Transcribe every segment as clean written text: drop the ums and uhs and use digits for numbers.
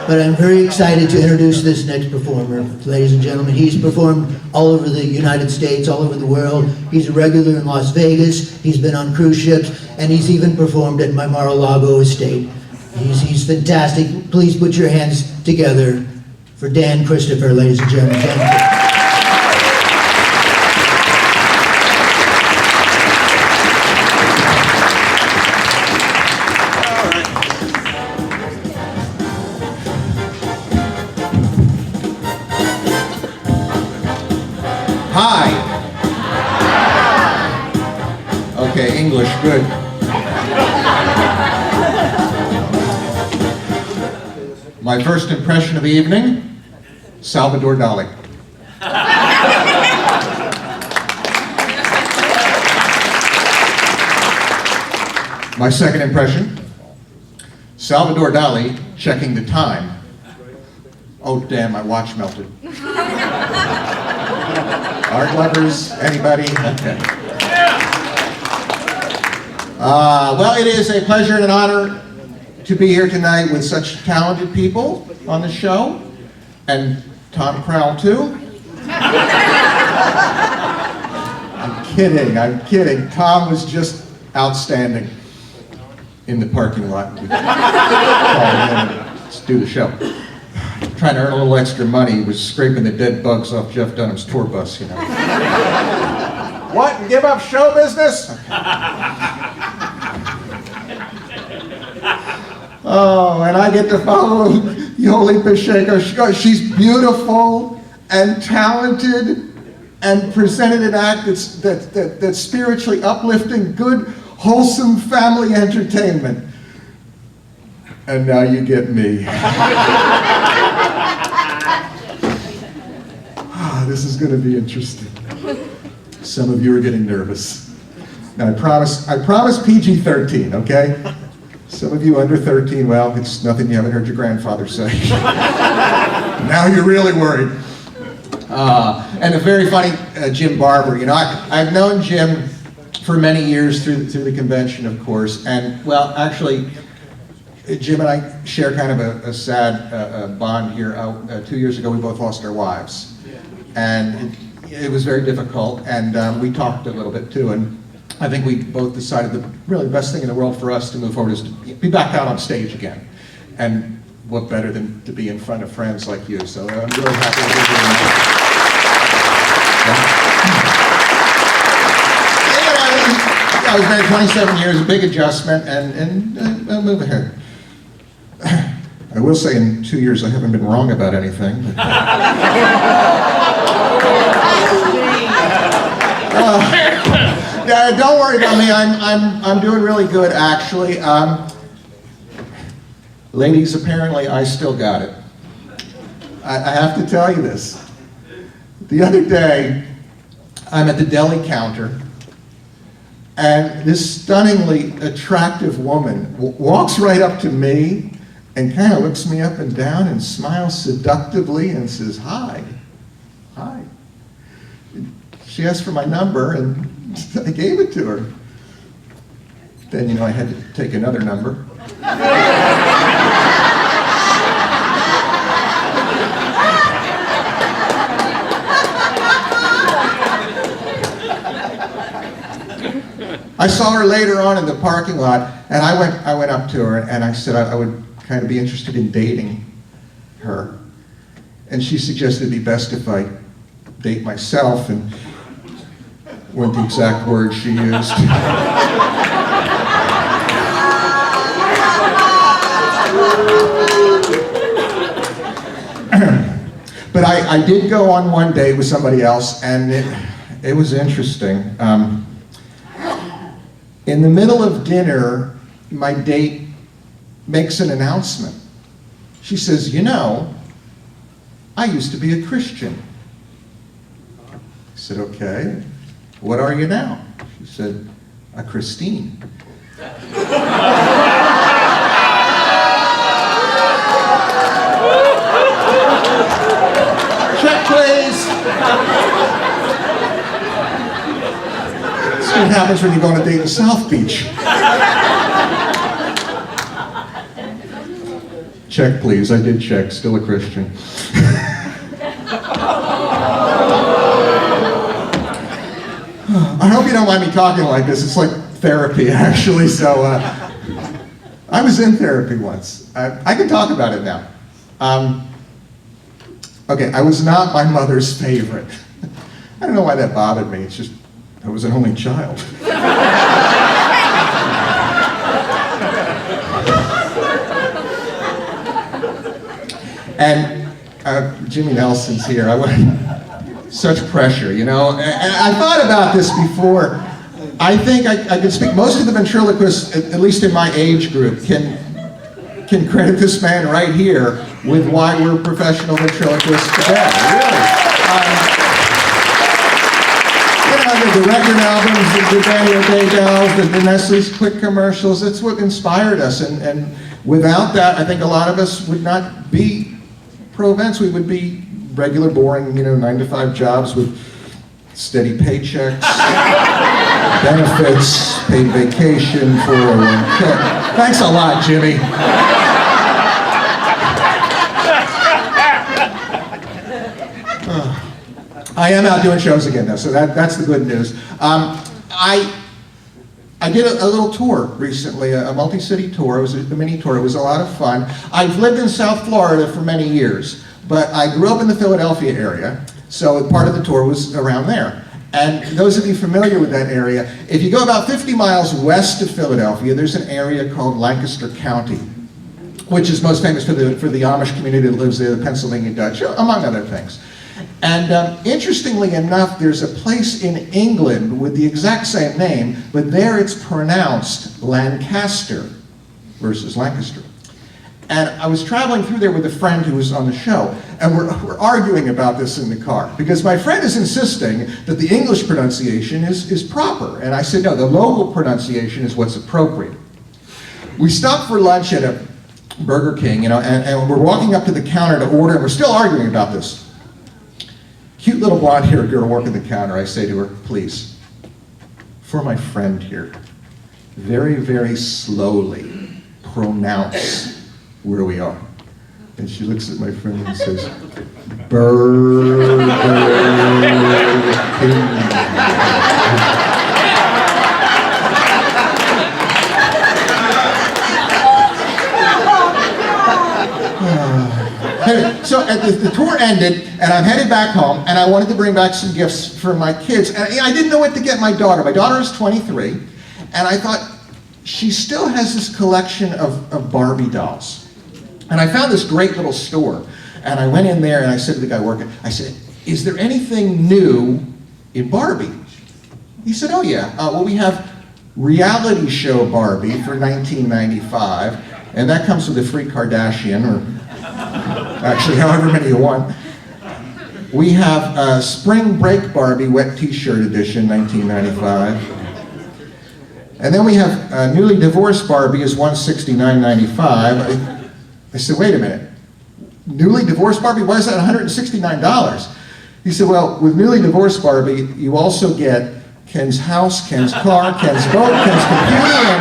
but I'm very excited to introduce this next performer. Ladies and gentlemen, he's performed all over the United States, all over the world. He's a regular in Las Vegas, he's been on cruise ships, and he's even performed at my Mar-a-Lago estate. He's fantastic. Please put your hands together for Dan Christopher, ladies and gentlemen. Dan. Hi. Okay, English, good. My first impression of the evening, Salvador Dali. My second impression, Salvador Dali checking the time. Oh damn, my watch melted. Art lovers, anybody? Okay. Well, it is a pleasure and an honor to be here tonight with such talented people on the show, and Tom Crowell too. I'm kidding. Tom was just outstanding in the parking lot. We called him to do the show. Trying to earn a little extra money, he was scraping the dead bugs off Jeff Dunham's tour bus, you know. What? Give up show business? Okay. Oh, and I get to follow Yoli Pacheco. She's beautiful and talented and presented an act that's spiritually uplifting, good, wholesome family entertainment. And now you get me. This is going to be interesting. Some of you are getting nervous. Now I promise PG-13, okay? Some of you under 13, well, it's nothing you haven't heard your grandfather say. Now you're really worried. And a very funny Jim Barber. You know, I've known Jim for many years through the convention, of course, and well, actually, Jim and I share kind of a sad bond here. 2 years ago, we both lost our wives. And it was very difficult, and we talked a little bit too, and I think we both decided the really best thing in the world for us to move forward is to be back out on stage again. And what better than to be in front of friends like you, so I'm really happy to be here. I was married 27 years, a big adjustment, and I'll move ahead. I will say in 2 years I haven't been wrong about anything. Don't worry about me. I'm doing really good, actually. Ladies, apparently I still got it. I have to tell you this. The other day, I'm at the deli counter, and this stunningly attractive woman walks right up to me and kind of looks me up and down and smiles seductively and says, "Hi, hi." She asked for my number, and I gave it to her. Then, you know, I had to take another number. I saw her later on in the parking lot, and I went up to her, and I said I would kind of be interested in dating her. And she suggested it'd be best if I date myself, and weren't the exact words she used. But I did go on one date with somebody else, and it was interesting. In the middle of dinner, my date makes an announcement. She says, "You know, I used to be a Christian." I said, "Okay, what are you now?" She said, "A Christine." Check, please. That's what happens when you go on a date in South Beach. Check, please. I did check. Still a Christian. I hope you don't mind me talking like this. It's like therapy, actually. So, I was in therapy once. I can talk about it now. Okay, I was not my mother's favorite. I don't know why that bothered me. It's just, I was an only child. And Jimmy Nelson's here. Such pressure, you know. And I thought about this before. I think I could speak. Most of the ventriloquists, at least in my age group, can credit this man right here with why we're professional ventriloquists today. Really. You know, the record albums, the Daniel Day-Dells, the Nestle's Quick commercials, it's what inspired us. And without that, I think a lot of us would not be pro-events. We would be regular, boring, 9-to-5 jobs with steady paychecks, benefits, paid vacation, 401k. Thanks a lot, Jimmy. I am out doing shows again, though, so that's the good news. I did a little tour recently, a multi-city tour. It was a mini tour. It was a lot of fun. I've lived in South Florida for many years, but I grew up in the Philadelphia area, so part of the tour was around there. And those of you familiar with that area, if you go about 50 miles west of Philadelphia, there's an area called Lancaster County, which is most famous for the Amish community that lives there, the Pennsylvania Dutch, among other things. And interestingly enough, there's a place in England with the exact same name, but there it's pronounced Lancaster versus Lancaster. And I was traveling through there with a friend who was on the show, and we're arguing about this in the car, because my friend is insisting that the English pronunciation is proper. And I said, no, the local pronunciation is what's appropriate. We stopped for lunch at a Burger King, and we're walking up to the counter to order, and we're still arguing about this. Cute little blonde-haired girl working the counter. I say to her, please, for my friend here, very, very slowly pronounce where we are. And she looks at my friend and says, Burger King. So the tour ended, and I'm headed back home, and I wanted to bring back some gifts for my kids. And I didn't know what to get my daughter. My daughter is 23, and I thought, she still has this collection of Barbie dolls. And I found this great little store. And I went in there, and I said to the guy working, I said, is there anything new in Barbie? He said, oh yeah, well we have reality show Barbie for $19.95, and that comes with a free Kardashian, or actually however many you want. We have Spring Break Barbie Wet T-shirt edition, $19.95. And then we have Newly Divorced Barbie is $169.95. I said, wait a minute. Newly Divorced Barbie, why is that $169? He said, well, with Newly Divorced Barbie, you also get Ken's house, Ken's car, Ken's boat, Ken's computer,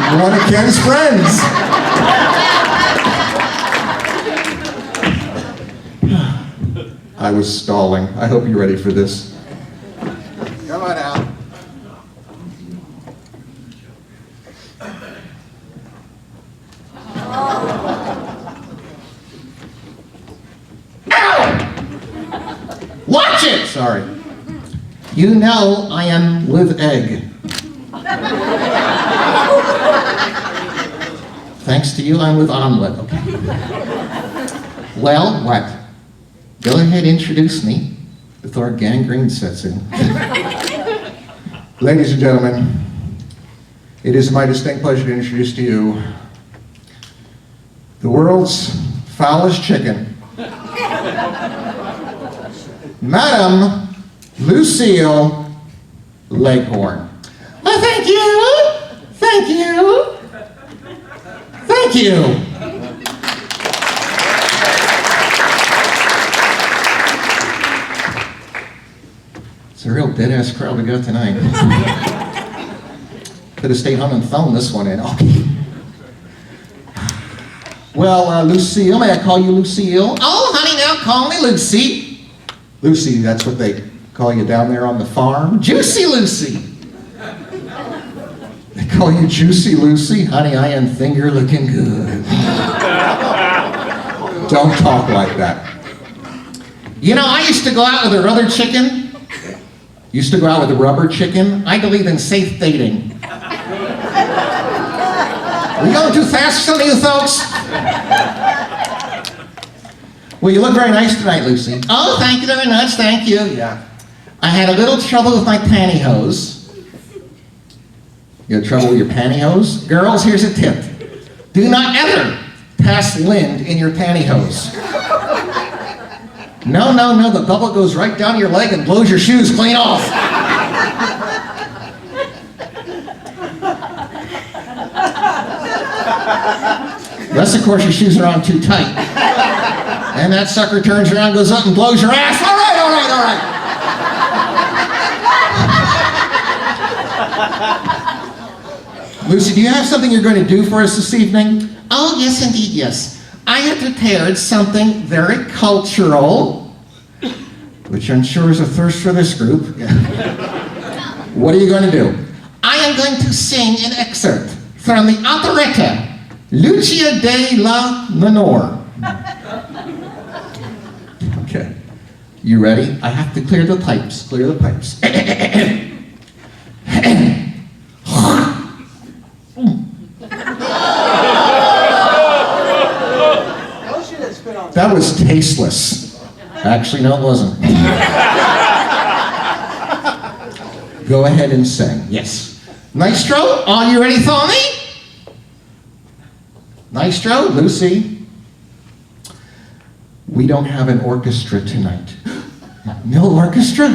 and one of Ken's friends. I was stalling. I hope you're ready for this. Come on out. Watch it! Sorry. You know I am with egg. Thanks to you, I'm with omelet. Okay. Well, what? Go ahead, introduce me before gangrene sets in. Ladies and gentlemen, it is my distinct pleasure to introduce to you the world's foulest chicken, Madam Lucille Leghorn. Oh, thank you, thank you, thank you. It's a real dead-ass crowd we got tonight. Could have stayed home and phoned this one in. Well, Lucille, may I call you Lucille? Oh, honey, now call me Lucy. Lucy, that's what they call you down there on the farm? Juicy Lucy. They call you Juicy Lucy? Honey, I am finger looking good. Don't talk like that. You know, I used to go out with a rubber chicken. Used to go out with a rubber chicken. I believe in safe dating. We going too fast for some of you folks? Well, you look very nice tonight, Lucy. Oh, thank you very much, thank you. Yeah. I had a little trouble with my pantyhose. You had trouble with your pantyhose? Girls, here's a tip. Do not ever pass lint in your pantyhose. No, no, no, the bubble goes right down your leg and blows your shoes clean off. Unless, of course, your shoes are on too tight. And that sucker turns around, goes up and blows your ass. All right, all right, all right. Lucy, do you have something you're going to do for us this evening? Oh, yes, indeed, yes. I have prepared something very cultural, which I'm sure is a thirst for this group. What are you going to do? I am going to sing an excerpt from the operetta Lucia de la Lenore. Okay. You ready? I have to clear the pipes. Clear the pipes. That was tasteless. Actually, no, it wasn't. Go ahead and sing. Yes. Maestro, are you ready for me? Maestro, Lucy. We don't have an orchestra tonight. No orchestra?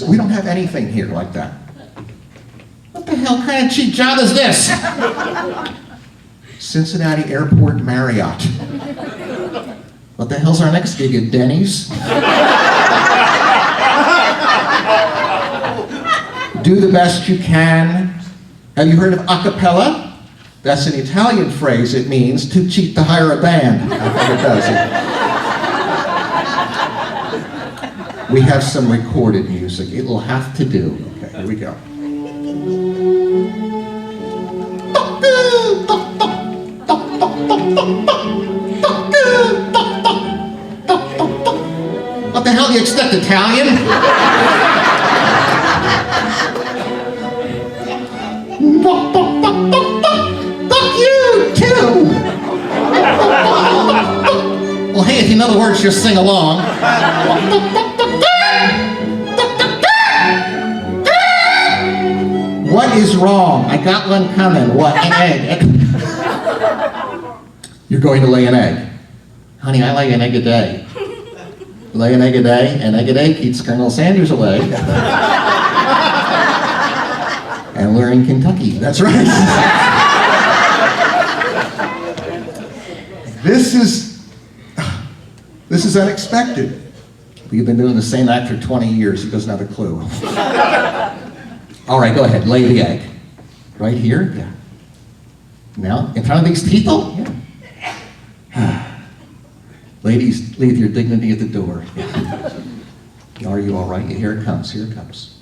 We don't have anything here like that. What the hell kind of cheap job is this? Cincinnati Airport Marriott. What the hell's our next gig at Denny's? Do the best you can. Have you heard of a cappella? That's an Italian phrase. It means too cheap to hire a band. I think it does. We have some recorded music. It will have to do. Okay, here we go. What the hell do you expect, Italian? Fuck you, too! Well, hey, if you know the words, just sing along. What is wrong? I got one coming. What? An egg. You're going to lay an egg. Honey, I lay an egg a day. Lay an egg a day, an egg a day keeps Colonel Sanders away. And we're in Kentucky. That's right. This is unexpected. We've been doing the same act for 20 years. He doesn't have a clue. All right, go ahead. Lay the egg. Right here? Yeah. Now, in front of these people? Yeah. Ladies, leave your dignity at the door. Yeah. Are you all right? Here it comes. Here it comes.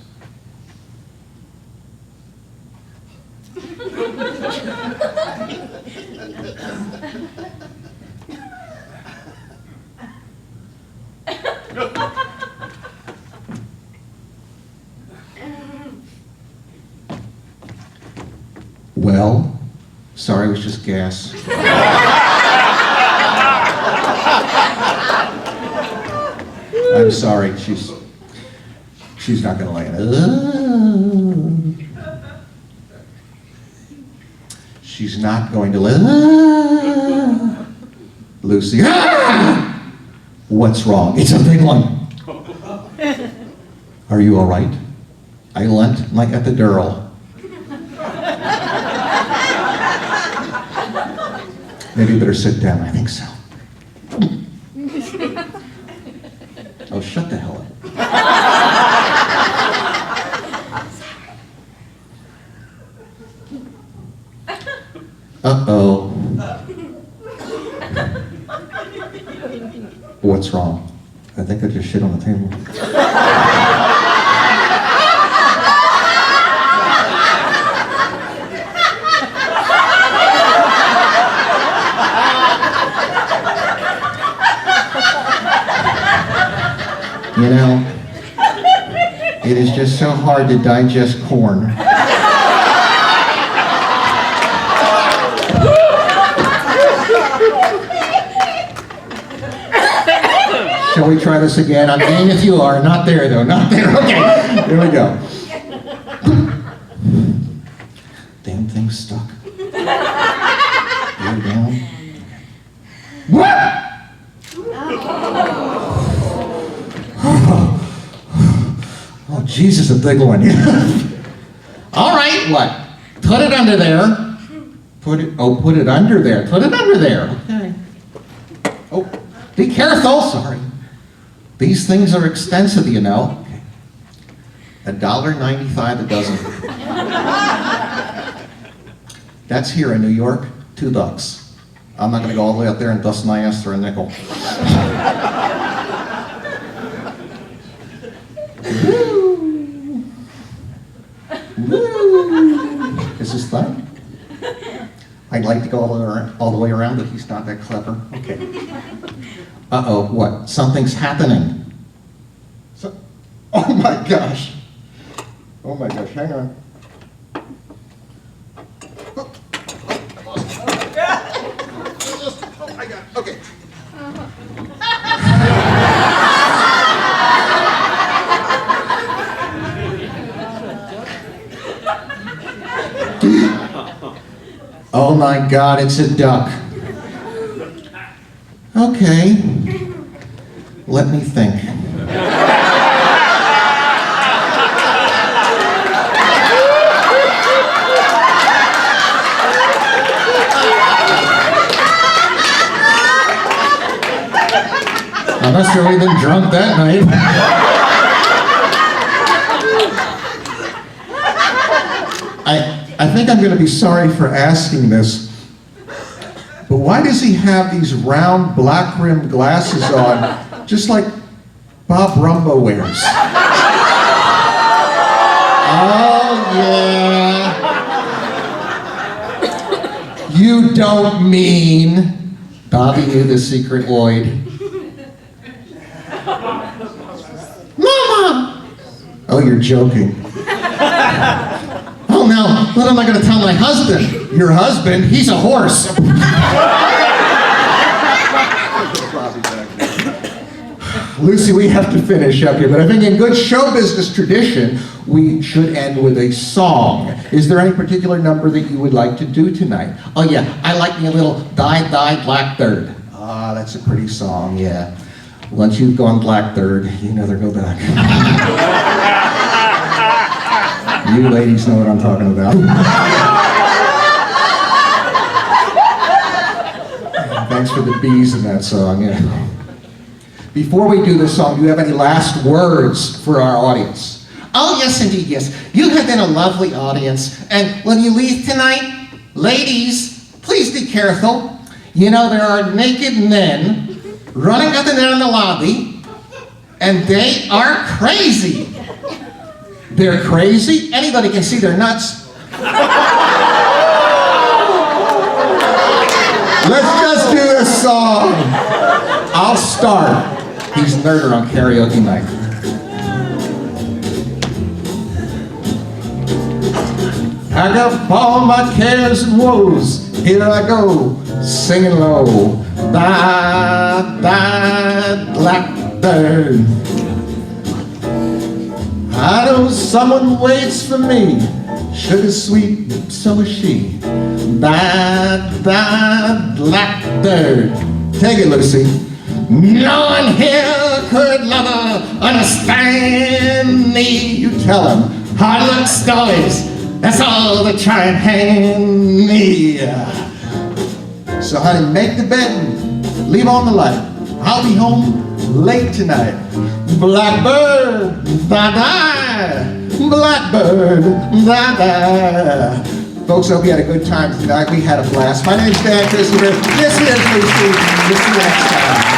Well, sorry, it was just gas. I'm sorry, she's not gonna lay it. She's not going to lay. Lucy. What's wrong? It's a big one. Are you all right? I lent my epidural. Maybe you better sit down. I think so. Oh, shut the hell up. Uh-oh. what's wrong? I think I just shit on the table. You know, it is just so hard to digest corn. Shall we try this again? I'm game if you are. Not there, though. Not there. Okay. Here we go. Damn thing's stuck. You're down. What? Oh, Jesus, a big one. All right, what? Put it under there. Put it under there. Put it under there. Okay. Oh, be careful. Sorry. These things are expensive, you know. $1.95 a dozen. That's here in New York, $2. I'm not going to go all the way up there and dust my ass for a nickel. Woo. Woo. Is this fun? I'd like to go all the way around, but he's not that clever. Okay. Uh-oh, what? Something's happening. Oh my gosh. Oh my gosh, hang on. Oh my God, okay. Oh my God, it's a duck. Okay, let me think. I must have really been drunk that night. I think I'm going to be sorry for asking this, but why does he have these round black rimmed glasses on, just like Bob Rumbo wears? Oh yeah. You don't mean Bobby knew the secret Lloyd. Mama! Oh, you're joking. Oh no, what am I going to tell my husband? Your husband? He's a horse. Lucy, we have to finish up here, but I think in good show business tradition, we should end with a song. Is there any particular number that you would like to do tonight? Oh yeah, I like me a little Die, Die, Blackbird. Ah, that's a pretty song, yeah. Once you've gone Blackbird, you never go back. You ladies know what I'm talking about. Thanks for the bees in that song, yeah. Before we do this song, do you have any last words for our audience? Oh, yes, indeed, yes. You have been a lovely audience. And when you leave tonight, ladies, please be careful. You know, there are naked men running up and down in the lobby, and they are crazy. They're crazy? Anybody can see their nuts. Let's just do this song. I'll start. He's Nerder on karaoke night. I got all my cares and woes. Here I go, singing low. Bye, bye, blackbird. I know someone waits for me. Sugar sweet, so is she. Bye, bye, blackbird. Take it, Lucy. No one here could love her, understand me. You tell him. Hard luck stories, that's all they try and hand me. So honey, make the bed and leave on the light. I'll be home late tonight. Blackbird, bye-bye. Blackbird, bye-bye. Folks, I hope you had a good time tonight. We had a blast. My name's Dan Christopher. This is Lucy. We'll see you next time.